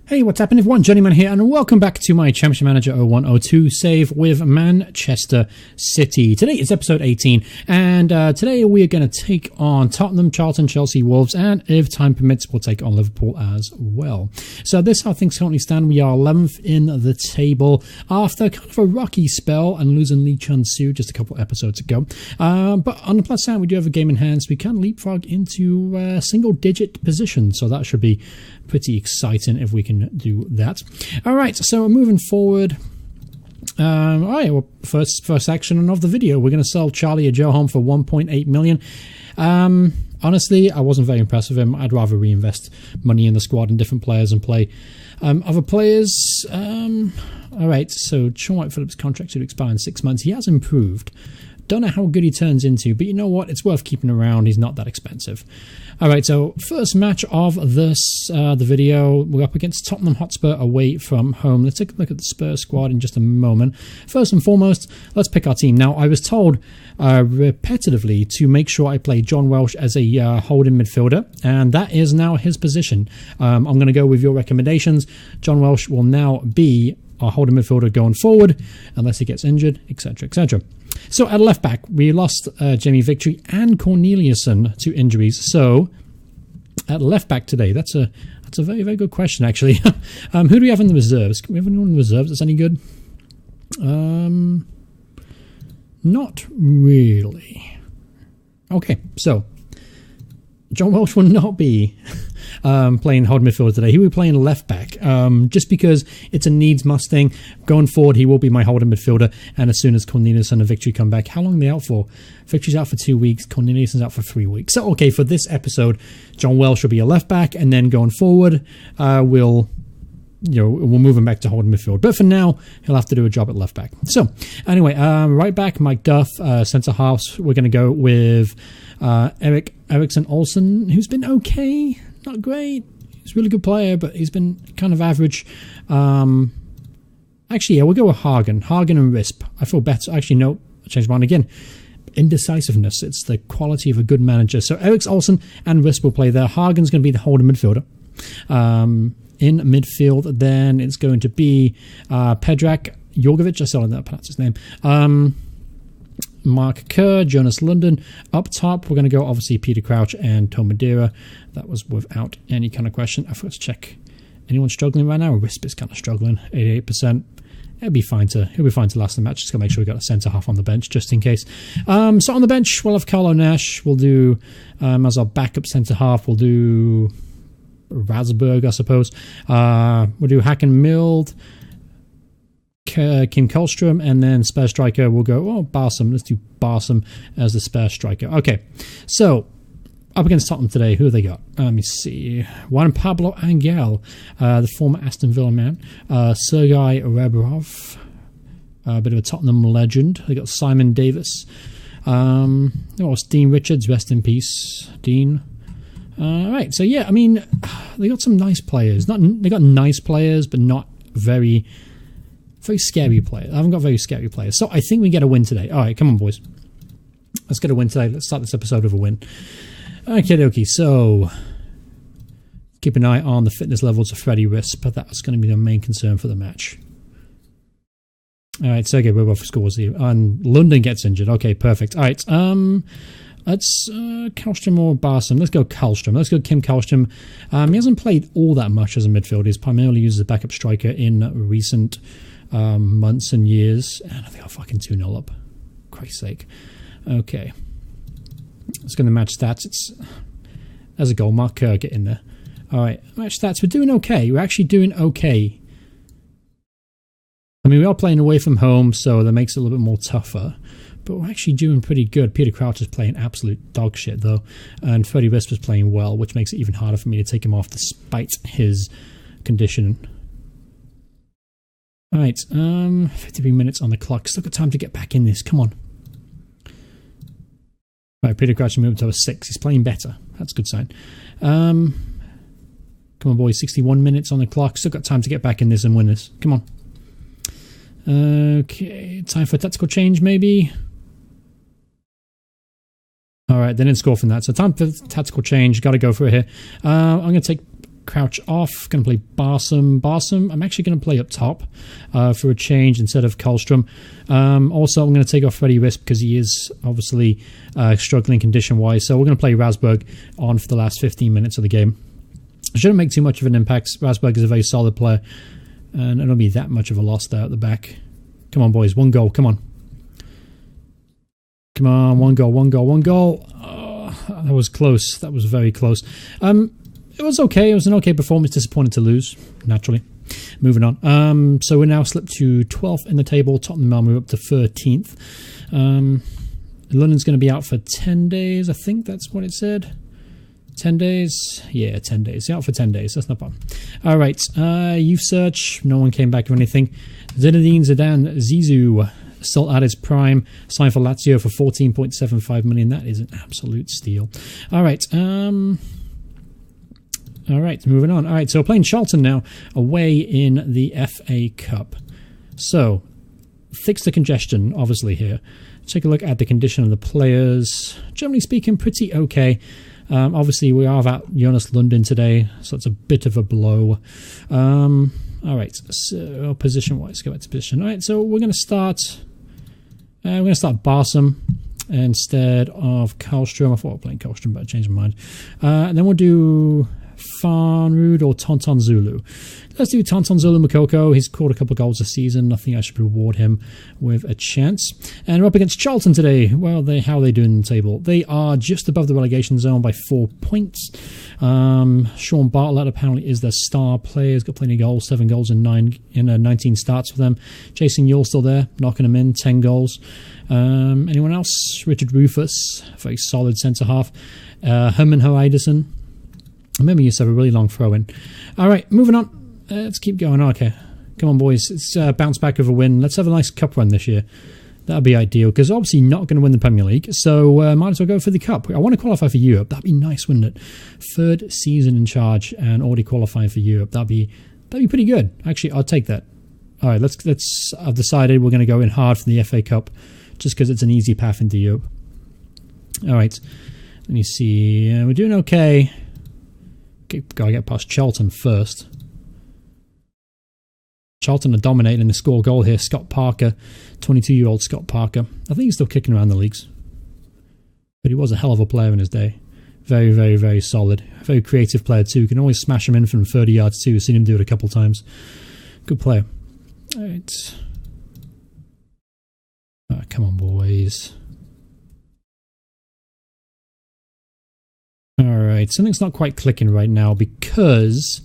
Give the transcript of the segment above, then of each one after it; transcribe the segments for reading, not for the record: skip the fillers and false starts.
Hey, what's happening everyone? Journeyman here, and welcome back to my Championship Manager 0102 save with Manchester City. Today is episode 18, and today we are going to take on Tottenham, Charlton, Chelsea, Wolves, and if time permits, we'll take on Liverpool as well. So this is how things currently stand. We are 11th in the table after kind of a rocky spell and losing Lee Chun-Soo just a couple episodes ago. But on the plus side, we do have a game in hand, so we can leapfrog into single-digit position, so that should be pretty exciting if we can do that. All right, so moving forward. All right, well, first action of the video, we're going to sell Charlie Joe home for 1.8 million. Honestly, I wasn't very impressed with him. I'd rather reinvest money in the squad and different players and play other players. All right, so Sean White-Phillips' contract should expire in 6 months. He has improved. Don't know how good he turns into, but you know what? It's worth keeping around. He's not that expensive. All right, so first match of this the video, we're up against Tottenham Hotspur away from home. Let's take a look at the Spurs squad in just a moment. First and foremost, let's pick our team. Now, I was told repetitively to make sure I play John Welsh as a holding midfielder, and that is now his position. I'm going to go with your recommendations. John Welsh will now be our holding midfielder going forward, unless he gets injured, etc., etc. So at left back, we lost Jamie Victory and Corneliuson to injuries. So at left back today, that's a very, very good question, actually. Who do we have in the reserves? Can we have anyone in the reserves that's any good? Not really. Okay, so John Welsh will not be playing hold midfield today. He will be playing left back, just because it's a needs must thing. Going forward, he will be my holding midfielder, and as soon as Cornelius and Victory come back, how long are they out for? Victory's out for 2 weeks, Cornelius is out for 3 weeks. So, okay, for this episode, John Welsh will be a left back, and then going forward, we'll move him back to holding midfield. But for now, he'll have to do a job at left back. So, anyway, right back, Mike Duff, centre halves, we're going to go with Eriksson Olsen, who's been okay, not great. He's a really good player, but he's been kind of average. Actually, yeah, we'll go with Hagen and Risp. I feel better. Actually, no, I changed mine again. Indecisiveness. It's the quality of a good manager. So Eriksson Olsen and Risp will play there. Hagen's going to be the holding midfielder. In midfield, then it's going to be Predrag Jorgovic. I still don't know how to pronounce his name. Mark Kerr, Jonas London. Up top, we're going to go, obviously, Peter Crouch and Tom Madeira. That was without any kind of question. I forgot to check. Anyone struggling right now? Risp is kind of struggling, 88%. He'll be fine to last the match. Just got to make sure we got a centre half on the bench, just in case. So on the bench, we'll have Carlo Nash. We'll do, as our backup centre half, we'll do Rasberg, I suppose. We'll do Hacken Mild, Kim Karlström, and then spare striker we'll go, Barsom. Let's do Barsom as the spare striker. Okay, so up against Tottenham today, who have they got? Let me see. Juan Pablo Angel, the former Aston Villa man. Sergei Rebrov, a bit of a Tottenham legend. They got Simon Davis. Dean Richards, rest in peace, Dean. Right, so yeah, I mean, they got some nice players. They got nice players, but not very scary players. I haven't got very scary players. So I think we get a win today. All right, come on, boys. Let's get a win today. Let's start this episode with a win. Okay, so keep an eye on the fitness levels of Freddie Risp, but that's going to be the main concern for the match. All right, Sergei Rubov scores here, and London gets injured. Okay, perfect. All right, let's Karlström or Barsom. Let's go Karlström. Let's go Kim Karlström. He hasn't played all that much as a midfielder. He's primarily used as a backup striker in recent months and years. And I think I'll fucking 2-0 up. Christ's sake. Okay. Let's go to match stats. There's a goal. Mark Kerr, get in there. All right. Match stats. We're doing okay. We're actually doing okay. I mean, we are playing away from home, so that makes it a little bit more tougher. But we're actually doing pretty good. Peter Crouch is playing absolute dog shit, though. And Freddie Risp is playing well, which makes it even harder for me to take him off despite his condition. All right, 53 minutes on the clock. Still got time to get back in this. Come on. All right, Peter Crouch moved to a 6. He's playing better. That's a good sign. Come on, boys. 61 minutes on the clock. Still got time to get back in this and win this. Come on. Okay, time for a tactical change, maybe. All right, they didn't score from that. So time for tactical change. Got to go for it here. I'm going to take Crouch off. Going to play Barsom. I'm actually going to play up top for a change instead of Karlstrom. Also, I'm going to take off Freddie Wisp because he is obviously struggling condition-wise. So we're going to play Rasberg on for the last 15 minutes of the game. Shouldn't make too much of an impact. Rasberg is a very solid player, and it'll be that much of a loss there at the back. Come on, boys. 1 goal. Come on. Come on. 1 goal. Oh, that was close. That was very close. It was okay. It was an okay performance. Disappointed to lose, naturally. Moving on. So we're now slipped to 12th in the table. Tottenham will move up to 13th. London's going to be out for 10 days. I think that's what it said. 10 days? Yeah, 10 days. Out for 10 days. That's not bad. All right. Youth search. No one came back with anything. Zinedine Zidane Zizou, still at his prime. Signed for Lazio for 14.75 million. That is an absolute steal. All right. All right, moving on. All right, so we're playing Charlton now, away in the FA Cup. So, fix the congestion, obviously, here. Take a look at the condition of the players. Generally speaking, pretty okay. Obviously, we are at Jonas London today, so it's a bit of a blow. All right, so position-wise, go back to position. All right, so we're going to start... Barsom instead of Karlstrom. I thought we were playing Karlstrom, but I changed my mind. And then we'll do... Farnrood or Tonton Zulu. Let's do Tonton Zulu Makoko. He's scored a couple of goals this season. I think I should reward him with a chance. And we're up against Charlton today. Well, how are they doing in the table? They are just above the relegation zone by 4 points. Sean Bartlett apparently is their star player. He's got plenty of goals, 7 goals in 19 starts for them. Jason Yule still there, knocking them in, 10 goals. Anyone else? Richard Rufus, very solid centre-half. Herman Hoiderson. I remember you used to have a really long throw in. All right, moving on. Let's keep going. Okay, come on, boys. Let's bounce back with a win. Let's have a nice cup run this year. That'd be ideal, because obviously not going to win the Premier League, so might as well go for the cup. I want to qualify for Europe. That'd be nice, wouldn't it? 3rd season in charge and already qualifying for Europe. That'd be pretty good. Actually, I'll take that. All right, let's. I've decided we're going to go in hard for the FA Cup, just because it's an easy path into Europe. All right, let me see. We're doing okay. Gotta get past Charlton first. Charlton are dominating the score goal here. Scott Parker, 22-year-old Scott Parker. I think he's still kicking around the leagues. But he was a hell of a player in his day. Very, very, very solid. Very creative player too. You can always smash him in from 30 yards too. I've seen him do it a couple times. Good player. Alright. Come on, boys. Alright, something's not quite clicking right now because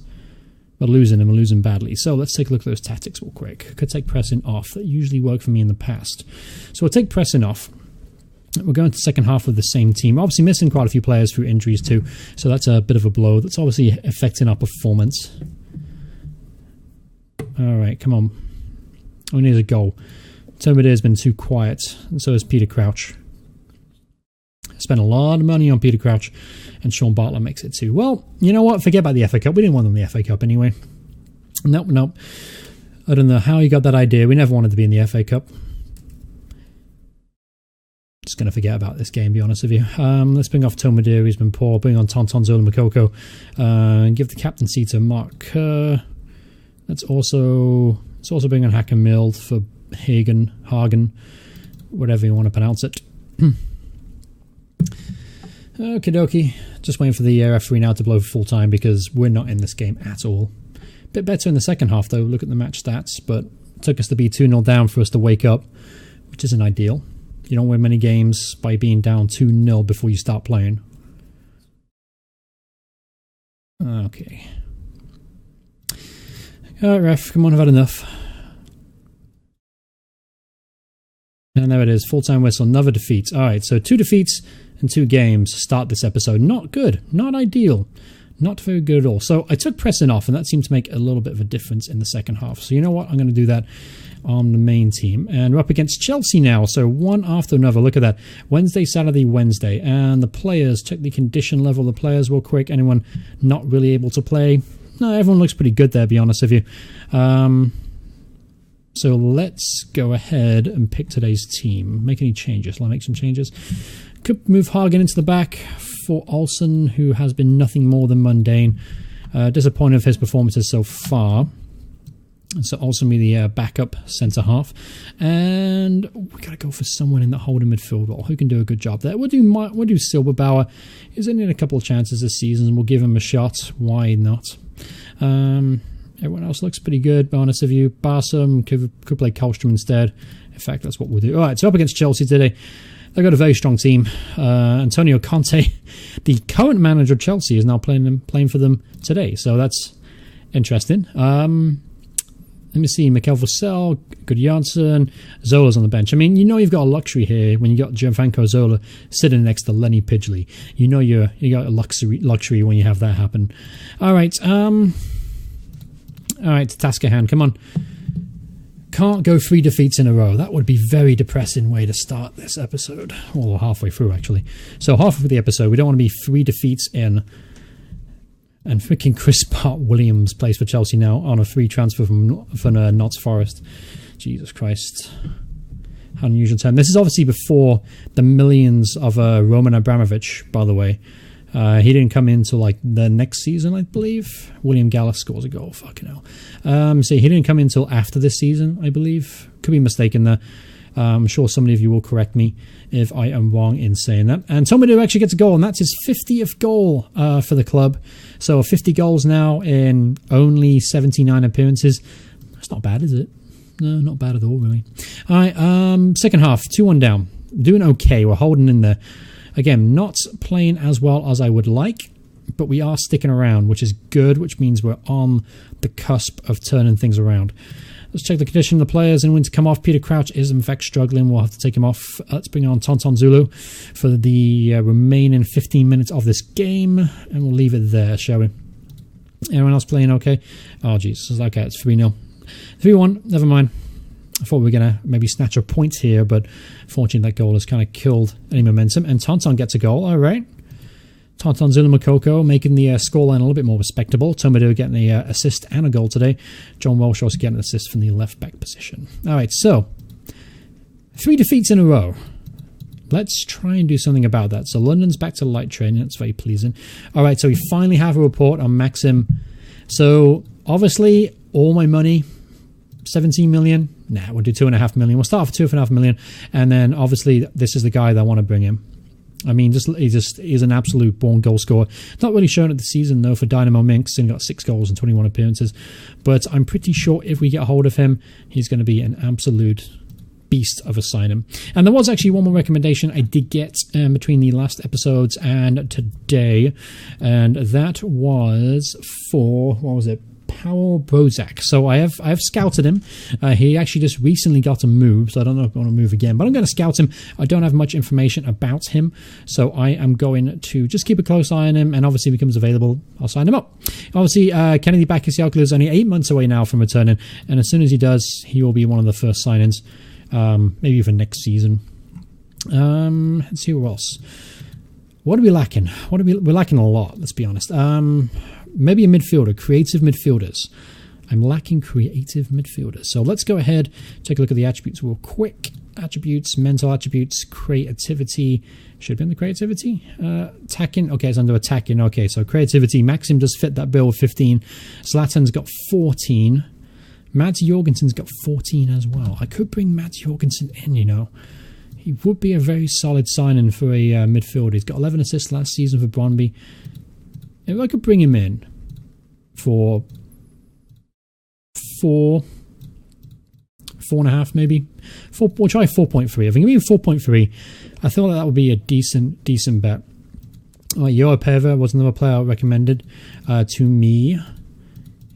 we're losing and we're losing badly. So let's take a look at those tactics real quick. Could take pressing off. That usually worked for me in the past. So we'll take pressing off. We're going to the second half with the same team. Obviously missing quite a few players through injuries too. So that's a bit of a blow. That's obviously affecting our performance. Alright, come on. We need a goal. Tomade has been too quiet. And so has Peter Crouch. Spent a lot of money on Peter Crouch, and Sean Bartlett makes it too. Well, you know what? Forget about the FA Cup. We didn't want them in the FA Cup anyway. Nope. I don't know how you got that idea. We never wanted to be in the FA Cup. Just going to forget about this game, be honest with you. Let's bring off Tomade. He's been poor. Bring on Tonton Zola Makoko. And give the captaincy to Mark Kerr. Let's also bring on Hacker Mild for Hagen, whatever you want to pronounce it. Okie dokie. Just waiting for the referee now to blow for full time because we're not in this game at all. Bit better in the second half though. Look at the match stats, but it took us to be 2-0 down for us to wake up, which isn't ideal. You don't win many games by being down 2-0 before you start playing. Okay. Alright, ref, come on, I've had enough. And there it is, full-time whistle, another defeat. Alright, so 2 defeats and 2 games start this episode. Not good, not ideal, not very good at all. So I took pressing off, and that seemed to make a little bit of a difference in the second half. So you know what, I'm going to do that on the main team. And we're up against Chelsea now, so one after another. Look at that, Wednesday, Saturday, Wednesday. And the players, check the condition level of the players real quick. Anyone not really able to play? No, everyone looks pretty good there, to be honest with you. So let's go ahead and pick today's team. Make any changes? I'll make some changes. Could move Hagen into the back for Olsen, who has been nothing more than mundane. Disappointed with his performances so far. So ultimately the backup centre-half. And we got to go for someone in the holding midfield role who can do a good job there. We'll do Silberbauer. He's only had a couple of chances this season, and we'll give him a shot. Why not? Everyone else looks pretty good. Be honest with you, Barsom could play Karlstrom instead. In fact, that's what we'll do. All right, so up against Chelsea today. They've got a very strong team. Antonio Conte, the current manager of Chelsea, is now playing for them today. So that's interesting. Let me see. Mikel Vassell, good Janssen, Zola's on the bench. I mean, you know you've got a luxury here when you got Gianfranco Zola sitting next to Lenny Pidgley. You know you got a luxury when you have that happen. All right. All right, task at hand. Come on. Can't go 3 defeats in a row. That would be a very depressing way to start this episode. Or halfway through, actually. So halfway through the episode, we don't want to be 3 defeats in. And freaking Chris Williams plays for Chelsea now on a free transfer from Notts Forest. Jesus Christ. How unusual term. This is obviously before the millions of Roman Abramovich, by the way. He didn't come in until like the next season, I believe. William Gallas scores a goal. Fucking hell. So he didn't come in until after this season, I believe. Could be mistaken there. I'm sure somebody of you will correct me if I am wrong in saying that. And Tomadou actually gets a goal, and that's his 50th goal for the club. So 50 goals now in only 79 appearances. That's not bad, is it? No, not bad at all, really. All right, second half, 2-1 down. Doing okay. We're holding in there. Again, not playing as well as I would like, but we are sticking around, which is good, which means we're on the cusp of turning things around. Let's check the condition of the players and when to come off. Peter Crouch is in fact struggling. We'll have to take him off. Let's bring on Tonton Zulu for the remaining 15 minutes of this game. And we'll leave it there, shall we? Anyone else playing okay? Oh, Jesus. Okay, it's 3-0. 3-1. Never mind. I thought we were going to maybe snatch a point here, but fortunately that goal has kind of killed any momentum. And Tonton gets a goal. All right. Tonton Zulu Makoko making the scoreline a little bit more respectable. Tomadou getting the assist and a goal today. John Welsh also getting an assist from the left-back position. All right, so 3 defeats in a row. Let's try and do something about that. So London's back to light training. That's very pleasing. All right, so we finally have a report on Maxim. So obviously all my money, 17 million. Nah, we'll do 2.5 million. We'll start off with 2.5 million. And then obviously this is the guy that I want to bring in. I mean, he's an absolute born goal scorer. Not really shown at the season, though, for Dynamo Minsk. He's got 6 goals and 21 appearances. But I'm pretty sure if we get a hold of him, he's going to be an absolute beast of a signing. And there was actually one more recommendation I did get between the last episodes and today. And that was for, what was it? Paweł Brozak. So I have scouted him. He actually just recently got a move, so I don't know if I want to move again, but I'm going to scout him. I don't have much information about him, so I am going to just keep a close eye on him, and obviously if he becomes available, I'll sign him up. Obviously, Kennedy Bakayoko is only 8 months away now from returning, and as soon as he does, he will be one of the first signings, maybe even next season. Let's see who else. What are we lacking? We're lacking a lot, let's be honest. Maybe a midfielder, creative midfielders. I'm lacking creative midfielders. So let's go ahead, take a look at the attributes real quick. Attributes, mental attributes, creativity. Should be under creativity. Attacking. Okay, it's under attacking. Okay, so creativity. Maxim does fit that bill with 15. Zlatan's got 14. Mads Jorgensen's got 14 as well. I could bring Mads Jorgensen in, you know. He would be a very solid signing for a midfielder. He's got 11 assists last season for Brøndby. If I could bring him in for 4.5 maybe. We'll try 4.3. If I can give you 4.3, I thought that would be a decent bet. Joao Peva was another player I recommended to me.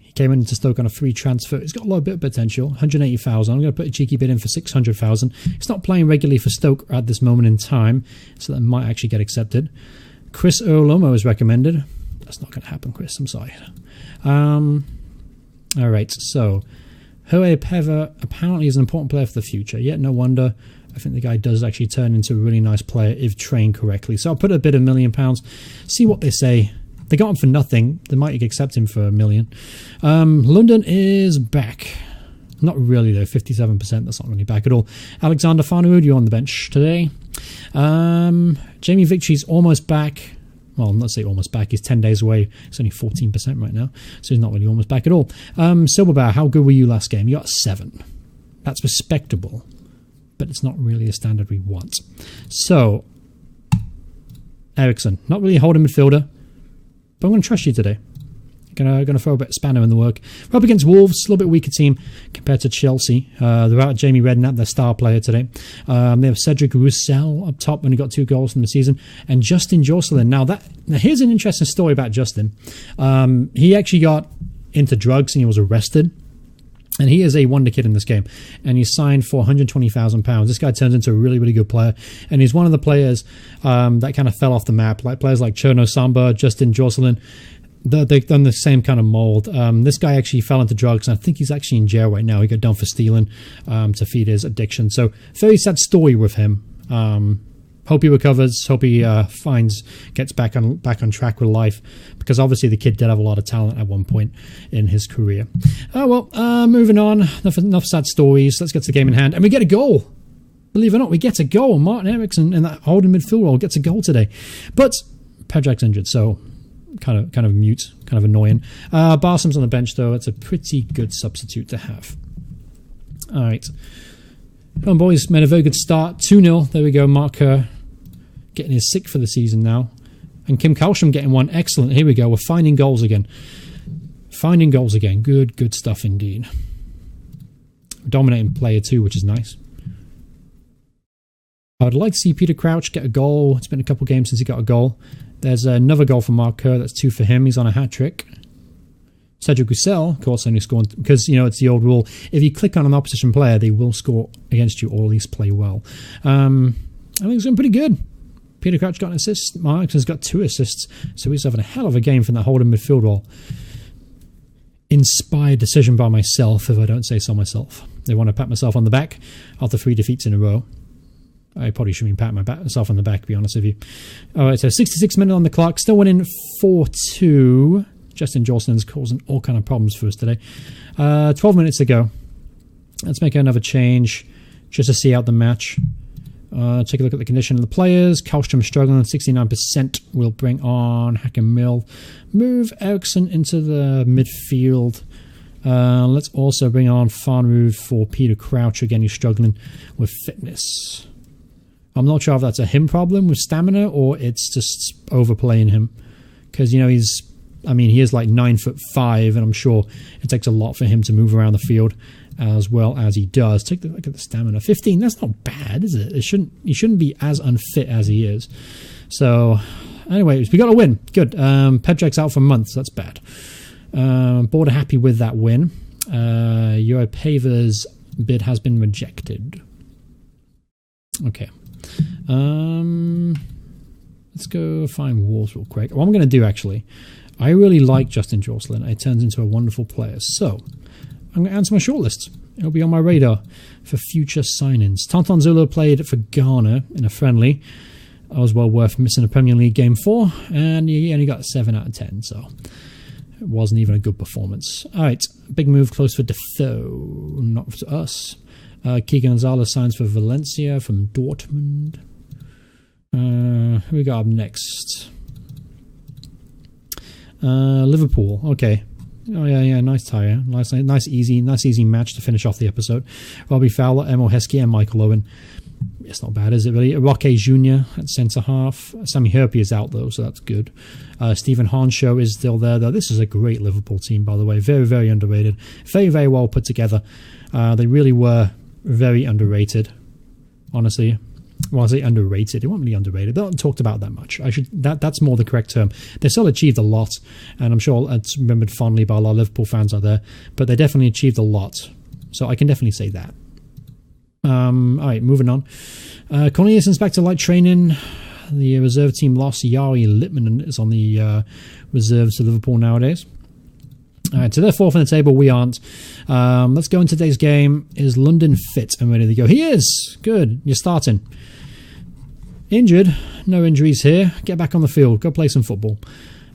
He came into Stoke on a free transfer. He's got a lot of bit of potential, 180,000. I'm going to put a cheeky bid in for 600,000. He's not playing regularly for Stoke at this moment in time, so that might actually get accepted. Chris Urlomo is recommended. That's not going to happen, Chris. I'm sorry. All right, so Joao Peva apparently is an important player for the future. Yet no wonder. I think the guy does actually turn into a really nice player if trained correctly. So I'll put a bid of £1 million. See what they say. They got him for nothing. They might accept him for $1 million. London is back. Not really, though. 57%. That's not really back at all. Alexander Farnerud, you're on the bench today. Jamie Victory's almost back. Well, let's say almost back. He's 10 days away. It's only 14% right now, so he's not really almost back at all. Silverbow, how good were you last game? You got 7. That's respectable, but it's not really a standard we want. So, Ericsson, not really a holding midfielder, but I'm going to trust you today. Gonna throw a bit of spanner in the work. We're up against Wolves, a little bit weaker team compared to Chelsea. They're out Jamie Redknapp, their star player today. They have Cedric Roussel up top when he got 2 goals from the season, and Justin Jocelyn. Now here's an interesting story about Justin. He actually got into drugs and he was arrested. And he is a wonder kid in this game. And he's signed for £120,000. This guy turns into a really, really good player. And he's one of the players that kind of fell off the map. Like players like Cherno Samba, Justin Jocelyn. They've done the same kind of mold. This guy actually fell into drugs, and I think he's actually in jail right now. He got done for stealing to feed his addiction. So, very sad story with him. Hope he recovers. Hope he gets back on track with life, because obviously the kid did have a lot of talent at one point in his career. Moving on. Enough sad stories. Let's get to the game in hand, and we get a goal. Believe it or not, we get a goal. Martin Eriksson in that holding midfield role gets a goal today, but Pedrak's injured, so kind of mute, kind of annoying. Barsam's on the bench though. It's a pretty good substitute to have. All right. Come on, boys, made a very good start. 2-0. There we go. Mark Kerr getting his 6th for the season now. And Kim Kalstrom getting 1. Excellent. Here we go. We're finding goals again. Good stuff indeed. Dominating player too, which is nice. I would like to see Peter Crouch get a goal. It's been a couple of games since he got a goal. There's another goal for Mark Kerr. That's 2 for him. He's on a hat-trick. Cedric Roussel, of course, only scoring because, it's the old rule. If you click on an opposition player, they will score against you or at least play well. I think it's going pretty good. Peter Crouch got an assist. Mark has got 2 assists. So he's having a hell of a game from that holding midfield role. Inspired decision by myself, if I don't say so myself. They want to pat myself on the back after 3 defeats in a row. I probably shouldn't be patting myself on the back, to be honest with you. All right, so 66 minutes on the clock. Still winning 4-2. Justin Jocelyn's causing all kind of problems for us today. 12 minutes to go. Let's make another change just to see out the match. Take a look at the condition of the players. Kalstrom struggling, 69%. We'll bring on Hacken Mill. Move Eriksson into the midfield. Let's also bring on Farnrud for Peter Crouch. Again, he's struggling with fitness. I'm not sure if that's a him problem with stamina or it's just overplaying him. Because, he is like 9'5", and I'm sure it takes a lot for him to move around the field as well as he does. Take a look at the stamina. 15, that's not bad, is it? He shouldn't be as unfit as he is. So, anyways, we got a win. Good. Pedrak's out for months. That's bad. Board are happy with that win. Europaver's bid has been rejected. Okay. Let's go find Wolves real quick. What I'm going to do, actually, I really like Justin Jocelyn. It turns into a wonderful player. So, I'm going to add to my shortlist. It'll be on my radar for future signings. Tonton Zulu played for Ghana in a friendly. That was well worth missing a Premier League game for, and he only got 7 out of 10, so it wasn't even a good performance. All right, big move close for Defoe, not for us. Keegan Gonzalez signs for Valencia from Dortmund. Who we got up next? Liverpool. Okay. Oh yeah. Nice tie. Yeah? Nice easy match to finish off the episode. Robbie Fowler, Emo Heskey, and Michael Owen. It's not bad, is it really? Roque Jr. at centre half. Sammy Herpy is out though, so that's good. Stephen Hornshaw is still there though. This is a great Liverpool team, by the way. Very, very underrated. Very, very well put together. They really were very underrated, honestly. Well, I say underrated. They weren't really underrated. They're not talked about that much. That's more the correct term. They still achieved a lot, and I'm sure it's remembered fondly by a lot of Liverpool fans out there. But they definitely achieved a lot, so I can definitely say that. All right, moving on. Corneliussen's back to light training. The reserve team lost. Yari Littman is on the reserves to Liverpool nowadays. All right, so they're 4th in the table. We aren't. Let's go into today's game. Is London fit and ready to go? He is. Good. You're starting. Injured. No injuries here. Get back on the field. Go play some football.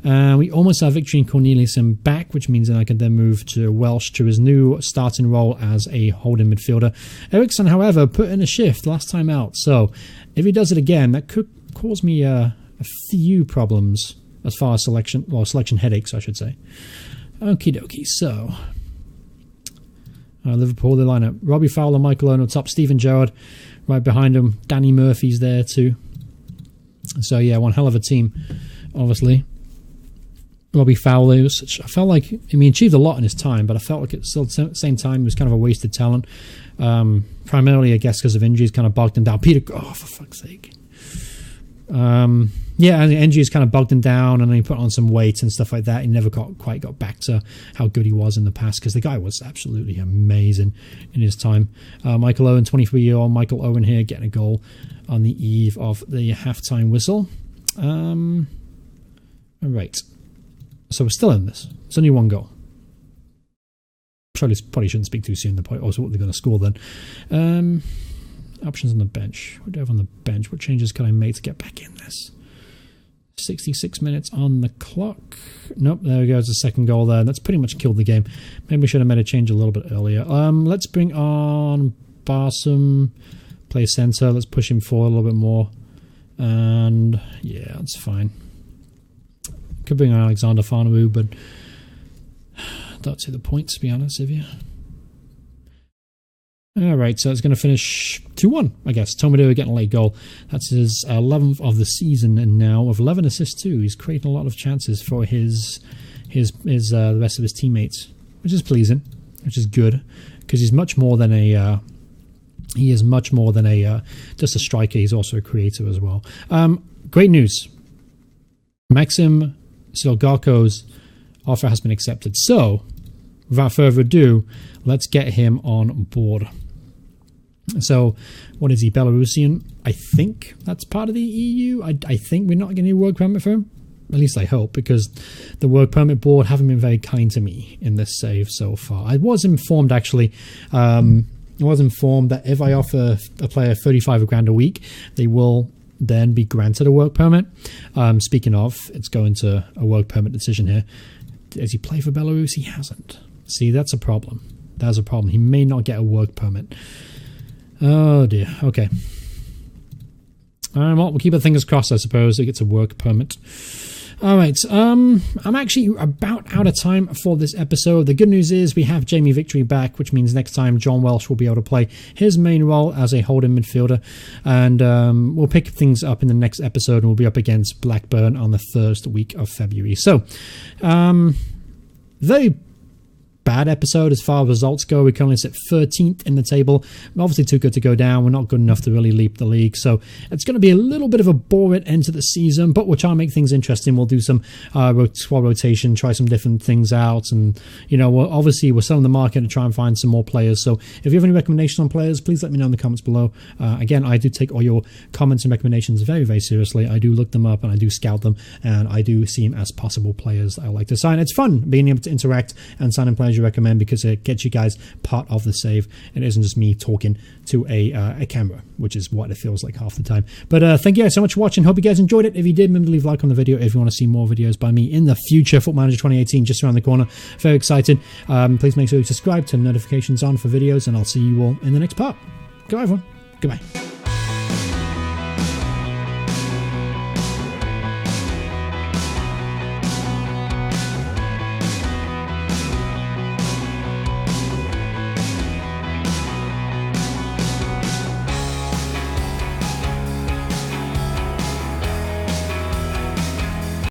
We almost have Victory and Corneliussen back, which means that I can then move to Welsh to his new starting role as a holding midfielder. Eriksson, however, put in a shift last time out. So if he does it again, that could cause me a few problems. as far as selection headaches, I should say. Okie dokie, so Liverpool, they line up Robbie Fowler, Michael Owen up top, Steven Gerrard right behind him, Danny Murphy's there too. So yeah, one hell of a team, obviously. Robbie Fowler, I felt like, he achieved a lot in his time, but I felt like at the same time he was kind of a wasted talent. Primarily, I guess, because of injuries, kind of bogged him down. Peter, oh, for fuck's sake. Yeah, and the injuries kind of bogged him down, and then he put on some weight and stuff like that. He never quite got back to how good he was in the past, because the guy was absolutely amazing in his time. Michael Owen, 23-year-old Michael Owen here, getting a goal on the eve of the halftime whistle. All right. So we're still in this. It's only one goal. Probably shouldn't speak too soon. Also, what they're going to score then. Options on the bench. What do I have on the bench? What changes can I make to get back in this? 66 minutes on the clock. Nope, there goes the second goal there. That's pretty much killed the game. Maybe we should have made a change a little bit earlier. Let's bring on Barsom. Play centre. Let's push him forward a little bit more. And yeah, that's fine. Could bring on Alexander Farnabu, but don't see the point, to be honest with you. Alright, so it's going to finish 2-1, I guess. Tomadou getting a late goal. That's his 11th of the season, and now with 11 assists too. He's creating a lot of chances for the rest of his teammates, which is pleasing, which is good, because he's much more than a just a striker. He's also a creator as well. Great news. Maxim Silgarko's offer has been accepted. So, without further ado, let's get him on board. So, what is he, Belarusian? I think that's part of the EU. I think we're not getting a work permit for him. At least I hope, because the work permit board haven't been very kind to me in this save so far. I was informed, actually, that if I offer a player 35 grand a week, they will then be granted a work permit. Speaking of, it's going to a work permit decision here. Does he play for Belarus? He hasn't. See, that's a problem. That's a problem. He may not get a work permit. Oh dear. Okay. Well, we'll keep our fingers crossed, I suppose. He gets a work permit. All right. I'm actually about out of time for this episode. The good news is we have Jamie Victory back, which means next time John Welsh will be able to play his main role as a holding midfielder. And we'll pick things up in the next episode, and we'll be up against Blackburn on the first week of February. So, very bad episode as far as results go. We currently sit 13th in the table. We're obviously too good to go down. We're not good enough to really leap the league. So it's going to be a little bit of a boring end to the season, but we'll try and make things interesting. We'll do some squad rotation, try some different things out. And, you know, we're selling the market to try and find some more players. So if you have any recommendations on players, please let me know in the comments below. Again, I do take all your comments and recommendations very, very seriously. I do look them up and I do scout them, and I do see them as possible players that I like to sign. It's fun being able to interact and signing players you recommend, because it gets you guys part of the save, and it isn't just me talking to a camera, which is what it feels like half the time. But thank you guys so much for watching. Hope you guys enjoyed it. If you did, remember to leave a like on the video if you want to see more videos by me in the future. Football Manager 2018 just around the corner. Very excited. Please make sure you subscribe, turn notifications on for videos, and I'll see you all in the next part. Goodbye, everyone. Goodbye.